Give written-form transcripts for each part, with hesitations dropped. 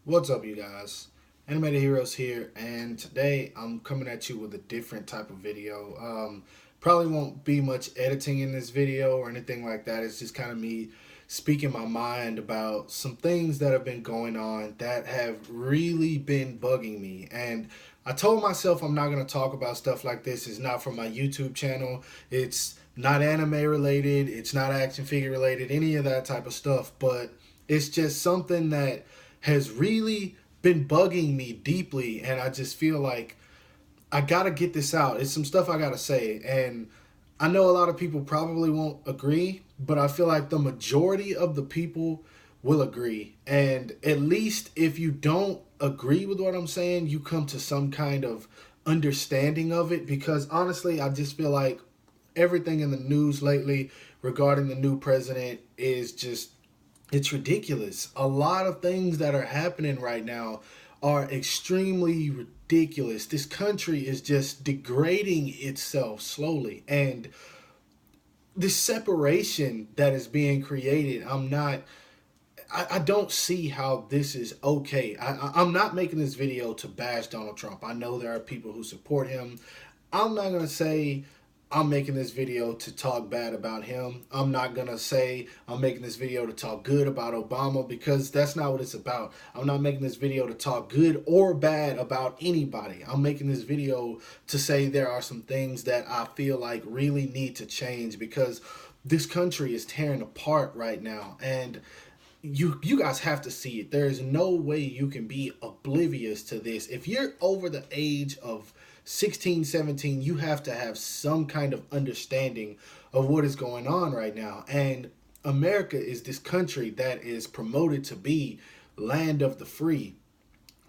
What's up, you guys? Animated Heroes here, and today I'm coming at you with a different type of video. Probably won't be much editing in this video or anything like that. It's just kind of me speaking my mind about some things that have been going on that have really been bugging me. And I told myself I'm not going to talk about stuff like this. It's not from my YouTube channel. It's not anime related. It's not action figure related, any of that type of stuff. But it's just something that has really been bugging me deeply, and I just feel like I gotta get this out. It's some stuff I gotta say, and I know a lot of people probably won't agree, but I feel like the majority of the people will agree. And at least if you don't agree with what I'm saying, you come to some kind of understanding of it, because honestly, I just feel like everything in the news lately regarding the new president is just, it's ridiculous. A lot of things that are happening right now are extremely ridiculous. This country is just degrading itself slowly. And this separation that is being created, I don't see how this is okay. I'm not making this video to bash Donald Trump. I know there are people who support him. I'm not going to say I'm making this video to talk bad about him. I'm not going to say I'm making this video to talk good about Obama, because that's not what it's about. I'm not making this video to talk good or bad about anybody. I'm making this video to say there are some things that I feel like really need to change, because this country is tearing apart right now. And you guys have to see it. There is no way you can be oblivious to this. If you're over the age of 16, 17, you have to have some kind of understanding of what is going on right now. And America is this country that is promoted to be land of the free.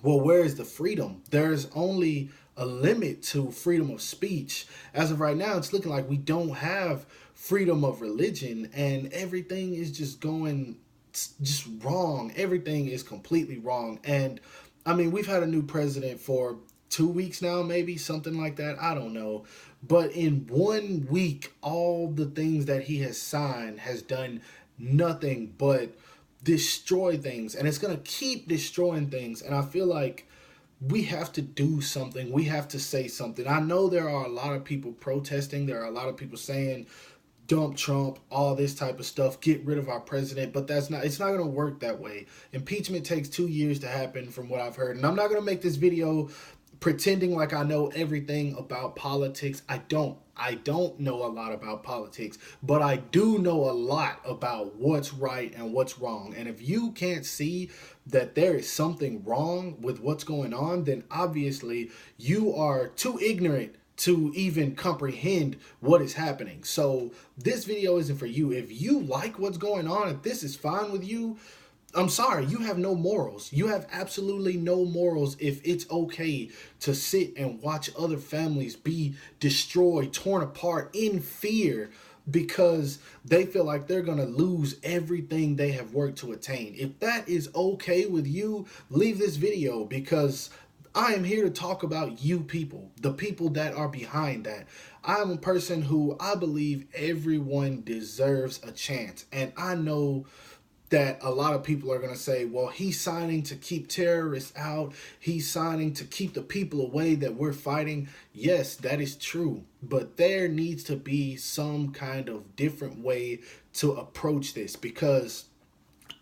Well, where is the freedom? There's only a limit to freedom of speech. As of right now, it's looking like we don't have freedom of religion, and everything is just going just wrong. Everything is completely wrong. And I mean, we've had a new president for 2 weeks now, maybe something like that. I don't know. But in 1 week, all the things that he has signed has done nothing but destroy things. And it's going to keep destroying things. And I feel like we have to do something. We have to say something. I know there are a lot of people protesting. There are a lot of people saying, dump Trump, all this type of stuff, get rid of our president, but it's not going to work that way. Impeachment takes 2 years to happen from what I've heard. And I'm not going to make this video pretending like I know everything about politics. I don't know a lot about politics, but I do know a lot about what's right and what's wrong. And if you can't see that there is something wrong with what's going on, then obviously you are too ignorant to even comprehend what is happening. So this video isn't for you. If you like what's going on, if this is fine with you, I'm sorry, you have no morals. You have absolutely no morals if it's okay to sit and watch other families be destroyed, torn apart in fear, because they feel like they're going to lose everything they have worked to attain. If that is okay with you, leave this video, because I am here to talk about you people, the people that are behind that. I'm a person who I believe everyone deserves a chance. And I know that a lot of people are going to say, well, he's signing to keep terrorists out. He's signing to keep the people away that we're fighting. Yes, that is true. But there needs to be some kind of different way to approach this, because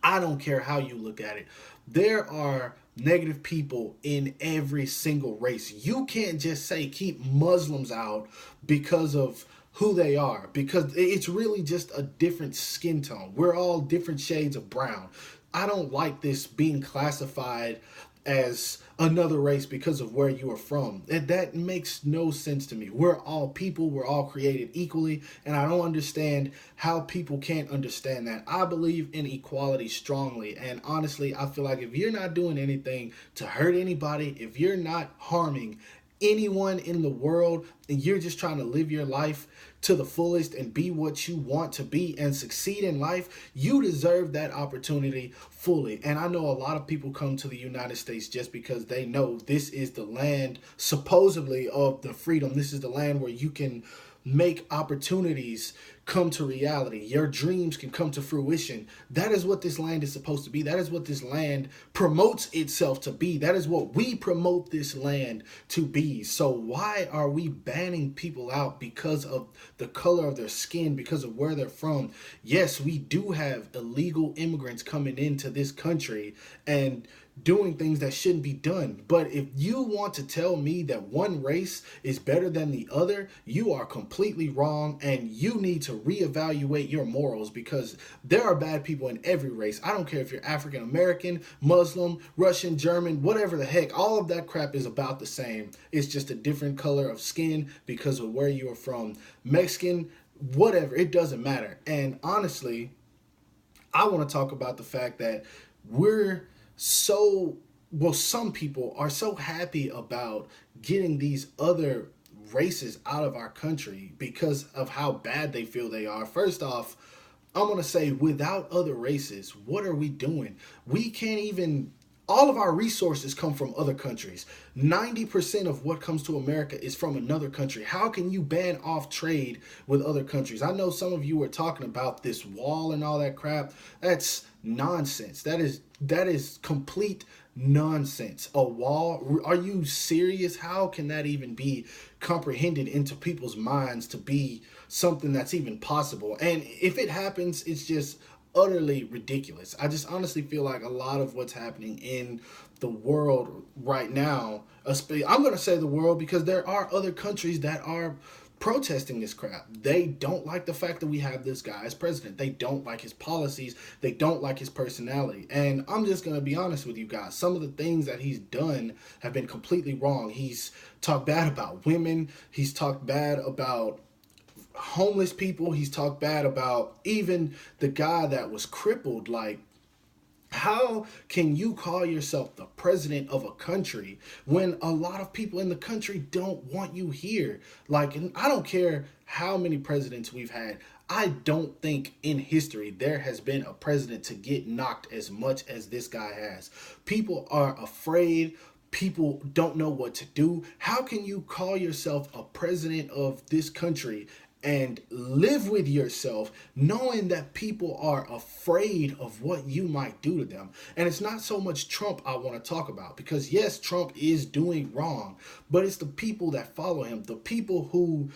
I don't care how you look at it. There are negative people in every single race. You can't just say keep Muslims out because of who they are, because it's really just a different skin tone. We're all different shades of brown. I don't like this being classified as another race because of where you are from. And that makes no sense to me. We're all people. We're all created equally. And I don't understand how people can't understand that. I believe in equality strongly. And honestly, I feel like if you're not doing anything to hurt anybody, if you're not harming anyone in the world, and you're just trying to live your life to the fullest and be what you want to be and succeed in life, you deserve that opportunity fully. And I know a lot of people come to the United States just because they know this is the land supposedly of the freedom. This is the land where you can make opportunities come to reality. Your dreams can come to fruition. That is what this land is supposed to be. That is what this land promotes itself to be. That is what we promote this land to be. So why are we banning people out because of the color of their skin, because of where they're from? Yes, we do have illegal immigrants coming into this country and doing things that shouldn't be done. But if you want to tell me that one race is better than the other, you are completely wrong, and you need to reevaluate your morals, because there are bad people in every race. I don't care if you're African American, Muslim, Russian, German, whatever the heck. All of that crap is about the same. It's just a different color of skin because of where you are from. Mexican, whatever, it doesn't matter. And honestly, I want to talk about the fact that we're some people are so happy about getting these other races out of our country because of how bad they feel they are. First off, I'm going to say, without other races, what are we doing? We can't even, all of our resources come from other countries. 90% of what comes to America is from another country. How can you ban off trade with other countries? I know some of you were talking about this wall and all that crap. That's nonsense. That is complete nonsense. A wall? Are you serious? How can that even be comprehended into people's minds to be something that's even possible? And if it happens, it's just utterly ridiculous. I just honestly feel like a lot of what's happening in the world right now, I'm going to say the world because there are other countries that are protesting this crap. They don't like the fact that we have this guy as president. They don't like his policies. They don't like his personality. And I'm just going to be honest with you guys. Some of the things that he's done have been completely wrong. He's talked bad about women. He's talked bad about homeless people. He's talked bad about even the guy that was crippled. Like, how can you call yourself the president of a country when a lot of people in the country don't want you here? Like, and I don't care how many presidents we've had. I don't think in history there has been a president to get knocked as much as this guy has. People are afraid. People don't know what to do. How can you call yourself a president of this country and live with yourself knowing that people are afraid of what you might do to them? And it's not so much Trump I want to talk about, because yes, Trump is doing wrong, but it's the people that follow him, the people who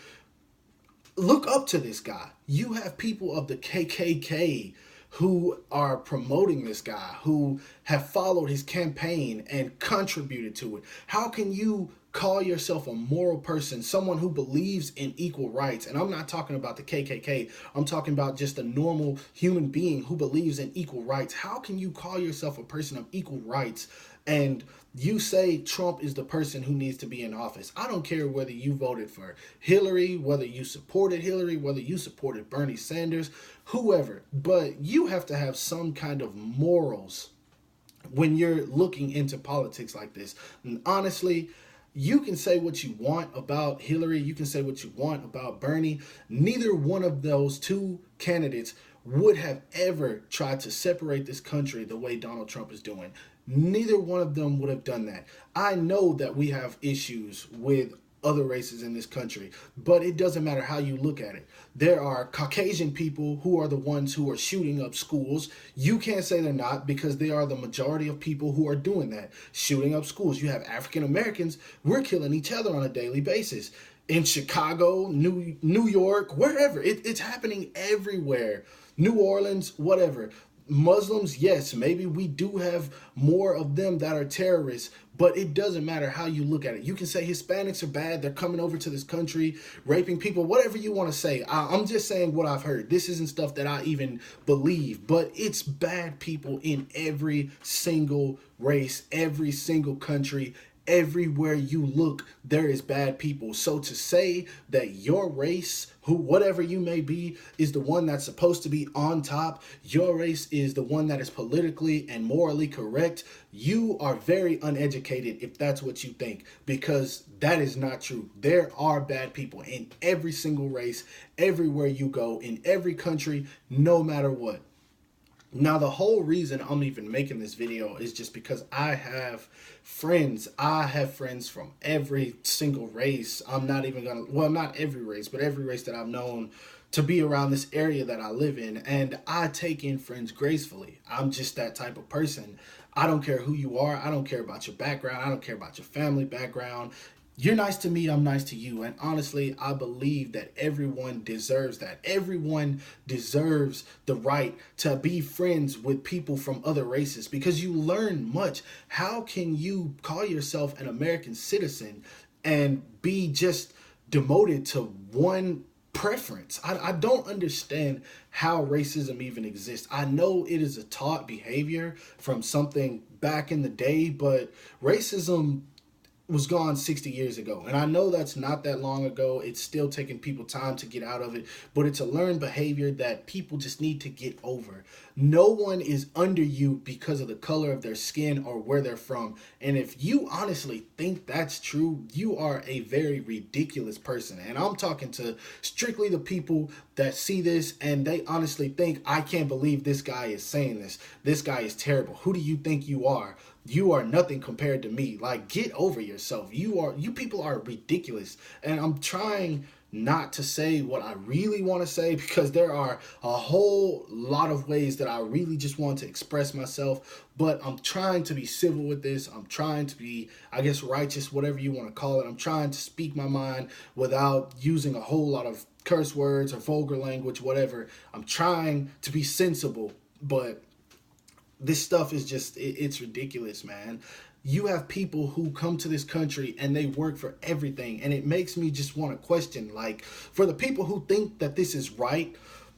look up to this guy. You have people of the KKK who are promoting this guy, who have followed his campaign and contributed to it. How can you call yourself a moral person, someone who believes in equal rights? And I'm not talking about the KKK. I'm talking about just a normal human being who believes in equal rights. How can you call yourself a person of equal rights and you say Trump is the person who needs to be in office? I don't care whether you voted for Hillary, whether you supported Hillary, whether you supported Bernie Sanders, whoever, but you have to have some kind of morals when you're looking into politics like this. And honestly, you can say what you want about Hillary, you can say what you want about Bernie. Neither one of those two candidates would have ever tried to separate this country the way Donald Trump is doing. Neither one of them would have done that. I know that we have issues with other races in this country, but it doesn't matter how you look at it. There are Caucasian people who are the ones who are shooting up schools. You can't say they're not, because they are the majority of people who are doing that, shooting up schools. You have African Americans. We're killing each other on a daily basis. In Chicago, New York, wherever. It's happening everywhere. New Orleans, whatever. Muslims, yes, maybe we do have more of them that are terrorists, but it doesn't matter how you look at it. You can say Hispanics are bad, they're coming over to this country, raping people, whatever you want to say. I'm just saying what I've heard. This isn't stuff that I even believe, but it's bad people in every single race, every single country. Everywhere you look, there is bad people. So to say that your race, whatever you may be, is the one that's supposed to be on top, your race is the one that is politically and morally correct, you are very uneducated if that's what you think, because that is not true. There are bad people in every single race, everywhere you go, in every country, no matter what. Now, the whole reason I'm even making this video is just because I have friends. I have friends from every single race. I'm not even going to, well, not every race, but every race that I've known to be around this area that I live in, and I take in friends gracefully. I'm just that type of person. I don't care who you are. I don't care about your background. I don't care about your family background. You're nice to me, I'm nice to you. And honestly, I believe that everyone deserves that. Everyone deserves the right to be friends with people from other races because you learn much. How can you call yourself an American citizen and be just demoted to one preference? I don't understand how racism even exists. I know it is a taught behavior from something back in the day, but racism was gone 60 years ago. And I know that's not that long ago. It's still taking people time to get out of it, but it's a learned behavior that people just need to get over. No one is under you because of the color of their skin or where they're from. And if you honestly think that's true, you are a very ridiculous person. And I'm talking to strictly the people that see this and they honestly think, I can't believe this guy is saying this. This guy is terrible. Who do you think you are? You are nothing compared to me. Like, get over yourself. You people are ridiculous. And I'm trying not to say what I really want to say because there are a whole lot of ways that I really just want to express myself, but I'm trying to be civil with this. I'm trying to be, I guess, righteous, whatever you want to call it. I'm trying to speak my mind without using a whole lot of curse words or vulgar language, whatever. I'm trying to be sensible, but this stuff is just, it's ridiculous, man. You have people who come to this country and they work for everything. And it makes me just want to question, like, for the people who think that this is right,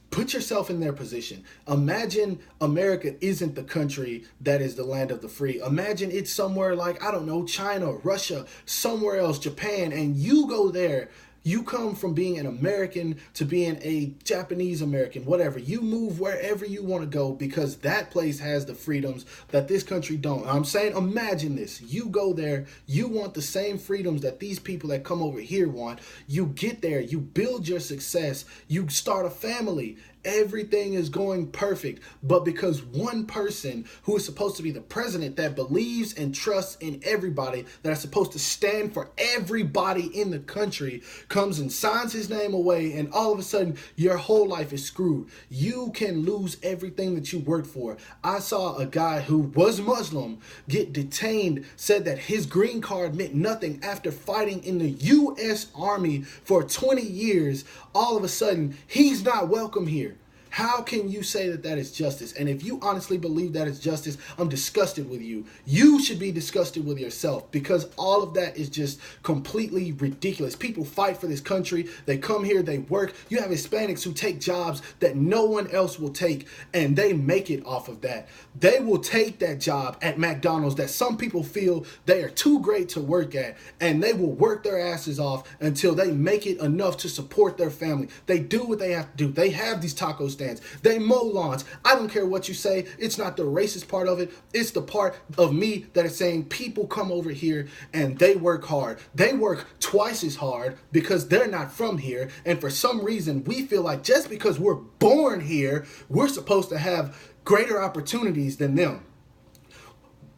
put yourself in their position. Imagine America isn't the country that is the land of the free. Imagine it's somewhere like, I don't know, China, Russia, somewhere else, Japan, and you go there. You come from being an American to being a Japanese American, whatever. You move wherever you want to go because that place has the freedoms that this country don't. I'm saying, imagine this. You go there, you want the same freedoms that these people that come over here want. You get there, you build your success, you start a family. Everything is going perfect, but because one person who is supposed to be the president that believes and trusts in everybody, that is supposed to stand for everybody in the country, comes and signs his name away, and all of a sudden your whole life is screwed. You can lose everything that you worked for. I saw a guy who was Muslim get detained, said that his green card meant nothing after fighting in the U.S. Army for 20 years. All of a sudden, he's not welcome here. How can you say that that is justice? And if you honestly believe that is justice, I'm disgusted with you. You should be disgusted with yourself because all of that is just completely ridiculous. People fight for this country. They come here, they work. You have Hispanics who take jobs that no one else will take, and they make it off of that. They will take that job at McDonald's that some people feel they are too great to work at, and they will work their asses off until they make it enough to support their family. They do what they have to do. They have these taco stands. They mow lawns. I don't care what you say. It's not the racist part of it. It's the part of me that is saying people come over here and they work hard. They work twice as hard because they're not from here. And for some reason, we feel like just because we're born here, we're supposed to have greater opportunities than them.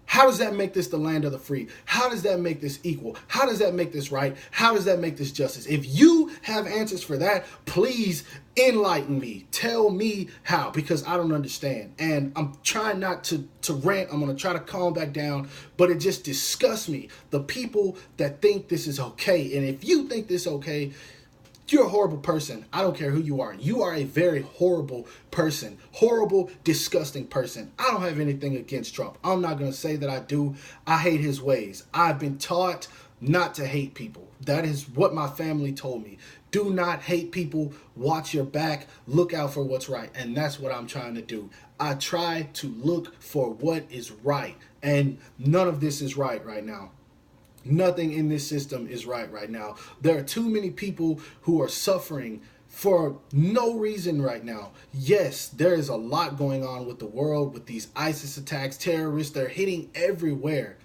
How does that make this the land of the free? How does that make this equal? How does that make this right? How does that make this justice? If you have answers for that, please enlighten me. Tell me how, because I don't understand. And I'm trying not to rant. I'm going to try to calm back down, but it just disgusts me. The people that think this is okay. And if you think this is okay, you're a horrible person. I don't care who you are. You are a very horrible person. Horrible, disgusting person. I don't have anything against Trump. I'm not going to say that I do. I hate his ways. I've been taught not to hate people. That is what my family told me. Do not hate people. Watch your back. Look out for what's right. And that's what I'm trying to do. I try to look for what is right. And none of this is right now. Nothing in this system is right now. There are too many people who are suffering for no reason right now. Yes, there is a lot going on with the world, with these ISIS attacks, terrorists. They're hitting everywhere.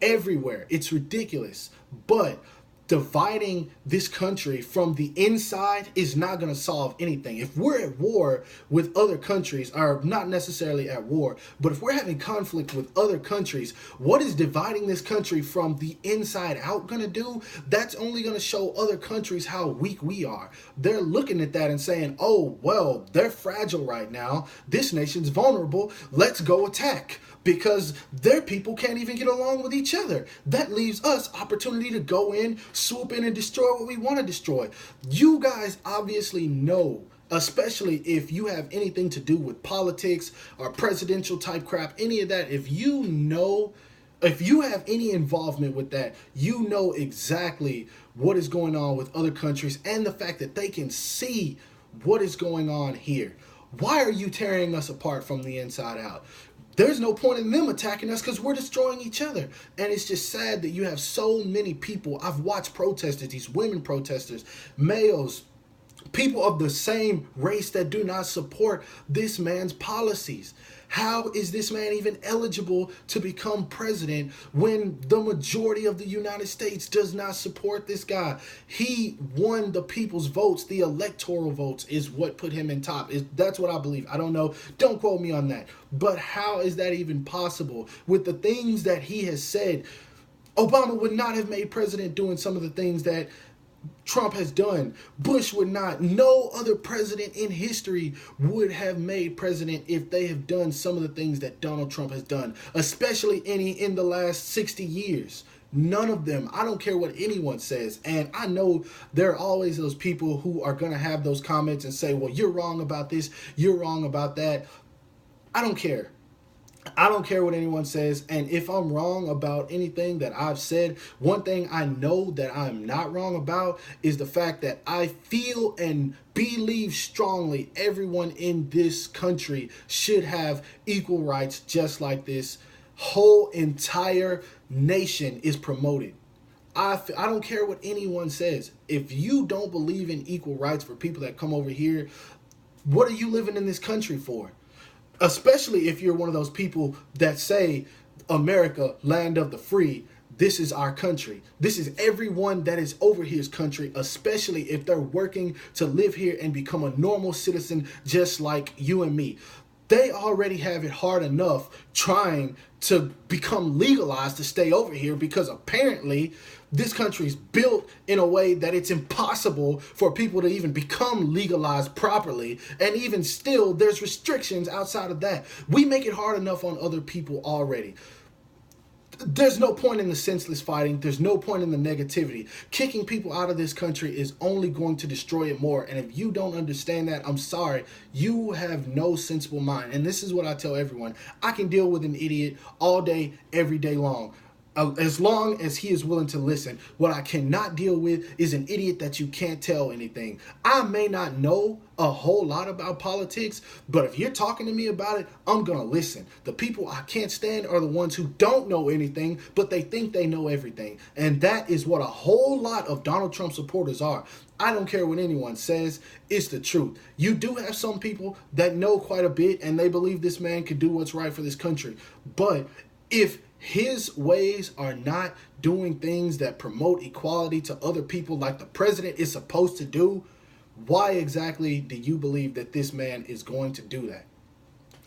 Everywhere. It's ridiculous. But dividing this country from the inside is not going to solve anything. If we're at war with other countries, or not necessarily at war, but if we're having conflict with other countries, what is dividing this country from the inside out going to do? That's only going to show other countries how weak we are. They're looking at that and saying, oh, well, they're fragile right now. This nation's vulnerable. Let's go attack. Because their people can't even get along with each other. That leaves us opportunity to go in, swoop in, and destroy what we want to destroy. You guys obviously know, especially if you have anything to do with politics or presidential type crap, any of that, if you have any involvement with that, you know exactly what is going on with other countries and the fact that they can see what is going on here. Why are you tearing us apart from the inside out? There's no point in them attacking us because we're destroying each other. And it's just sad that you have so many people. I've watched protesters, these women protesters, males, people of the same race that do not support this man's policies. How is this man even eligible to become president when the majority of the United States does not support this guy? He won the people's votes. The electoral votes is what put him in top. That's what I believe. I don't know. Don't quote me on that. But how is that even possible? With the things that he has said, Obama would not have made president doing some of the things that Trump has done. Bush would not. No other president in history would have made president if they have done some of the things that Donald Trump has done, especially any in the last 60 years. None of them. I don't care what anyone says. And I know there are always those people who are going to have those comments and say, well, you're wrong about this, you're wrong about that. I don't care. I don't care what anyone says, and if I'm wrong about anything that I've said, one thing I know that I'm not wrong about is the fact that I feel and believe strongly everyone in this country should have equal rights, just like this whole entire nation is promoted. I don't care what anyone says. If you don't believe in equal rights for people that come over here, what are you living in this country for? Especially if you're one of those people that say, America, land of the free, this is our country. This is everyone that is over here's country, especially if they're working to live here and become a normal citizen just like you and me. They already have it hard enough trying to become legalized to stay over here because apparently this country is built in a way that it's impossible for people to even become legalized properly. And even still, there's restrictions outside of that. We make it hard enough on other people already. There's no point in the senseless fighting. There's no point in the negativity. Kicking people out of this country is only going to destroy it more. And if you don't understand that, I'm sorry. You have no sensible mind. And this is what I tell everyone. I can deal with an idiot all day, every day long. As long as he is willing to listen. What I cannot deal with is an idiot that you can't tell anything. I may not know a whole lot about politics, but if you're talking to me about it, I'm going to listen. The people I can't stand are the ones who don't know anything, but they think they know everything. And that is what a whole lot of Donald Trump supporters are. I don't care what anyone says. It's the truth. You do have some people that know quite a bit, and they believe this man can do what's right for this country. But if his ways are not doing things that promote equality to other people like the president is supposed to do, why exactly do you believe that this man is going to do that?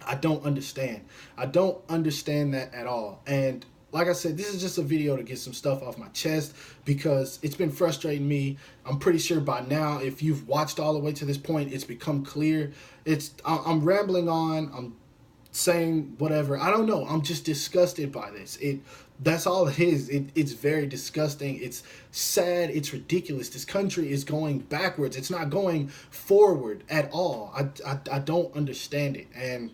I don't understand. I don't understand that at all. And like I said, this is just a video to get some stuff off my chest because it's been frustrating me. I'm pretty sure by now, if you've watched all the way to this point, it's become clear. I'm rambling on. I'm saying whatever. I don't know. I'm just disgusted by this. That's all it is. It's very disgusting. It's sad. It's ridiculous. This country is going backwards. It's not going forward at all. I don't understand it. And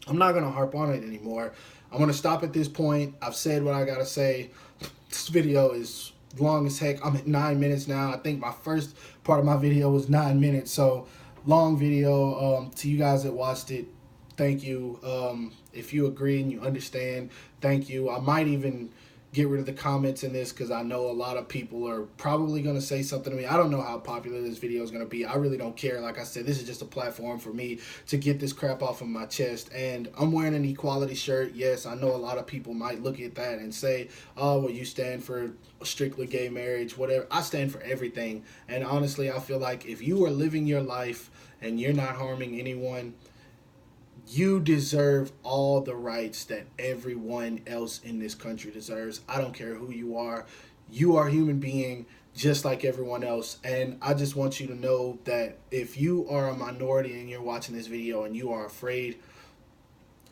I'm not going to harp on it anymore. I'm going to stop at this point. I've said what I got to say. This video is long as heck. I'm at 9 minutes now. I think my first part of my video was 9 minutes. So long video. To you guys that watched it, thank you. If you agree and you understand, thank you. I might even get rid of the comments in this because I know a lot of people are probably going to say something to me. I don't know how popular this video is going to be. I really don't care. Like I said, this is just a platform for me to get this crap off of my chest. And I'm wearing an equality shirt. Yes, I know a lot of people might look at that and say, oh, well, you stand for strictly gay marriage, whatever. I stand for everything. And honestly, I feel like if you are living your life and you're not harming anyone, you deserve all the rights that everyone else in this country deserves. I don't care who you are. You are a human being just like everyone else. And I just want you to know that if you are a minority and you're watching this video and you are afraid,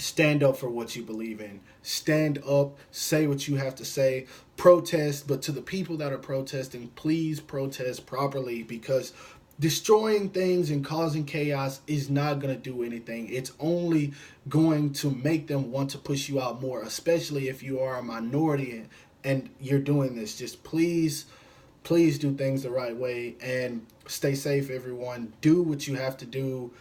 stand up for what you believe in. Stand up, say what you have to say, protest. But to the people that are protesting, please protest properly, because destroying things and causing chaos is not going to do anything. It's only going to make them want to push you out more, especially if you are a minority and you're doing this. Just please do things the right way and stay safe, everyone. Do what you have to do.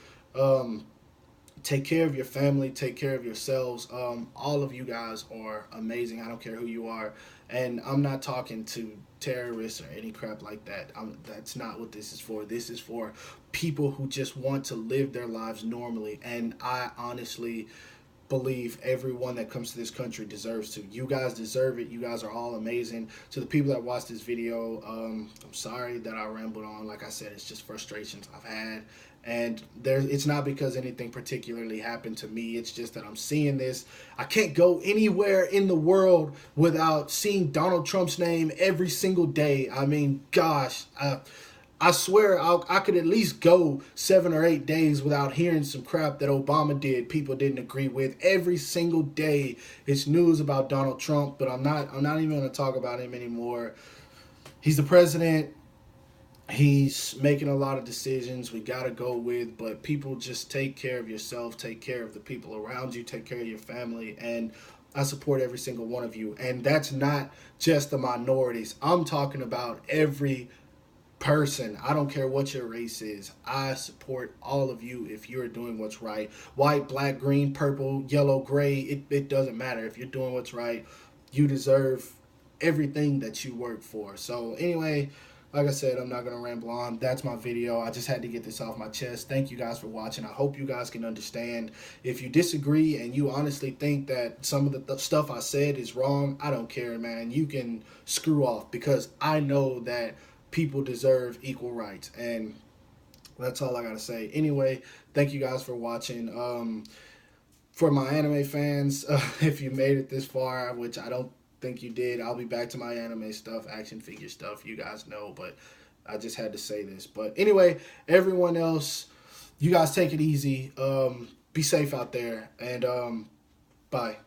Take care of your family, take care of yourselves. All of you guys are amazing. I don't care who you are. And I'm not talking to terrorists or any crap like that. That's not what this is for. This is for people who just want to live their lives normally. And I honestly believe everyone that comes to this country deserves to. You guys deserve it. You guys are all amazing. To the people that watch this video, I'm sorry that I rambled on. Like I said, it's just frustrations I've had. And it's not because anything particularly happened to me. It's just that I'm seeing this. I can't go anywhere in the world without seeing Donald Trump's name every single day. I mean, gosh, I swear I could at least go 7 or 8 days without hearing some crap that Obama did people didn't agree with. Every single day it's news about Donald Trump, but I'm not even going to talk about him anymore. He's the president. He's making a lot of decisions we got to go with, but people, just take care of yourself, take care of the people around you, take care of your family, and I support every single one of you. And that's not just the minorities. I'm talking about every person. I don't care what your race is. I support all of you if you're doing what's right. White, black, green, purple, yellow, gray, it doesn't matter. If you're doing what's right, you deserve everything that you work for. So anyway, like I said, I'm not going to ramble on. That's my video. I just had to get this off my chest. Thank you guys for watching. I hope you guys can understand. If you disagree and you honestly think that some of the stuff I said is wrong, I don't care, man. You can screw off, because I know that people deserve equal rights. And that's all I got to say. Anyway, thank you guys for watching. For my anime fans, if you made it this far, which I don't think you did, I'll be back to my anime stuff, action figure stuff, you guys know, but I just had to say this. But anyway, everyone else, you guys take it easy, be safe out there, and bye.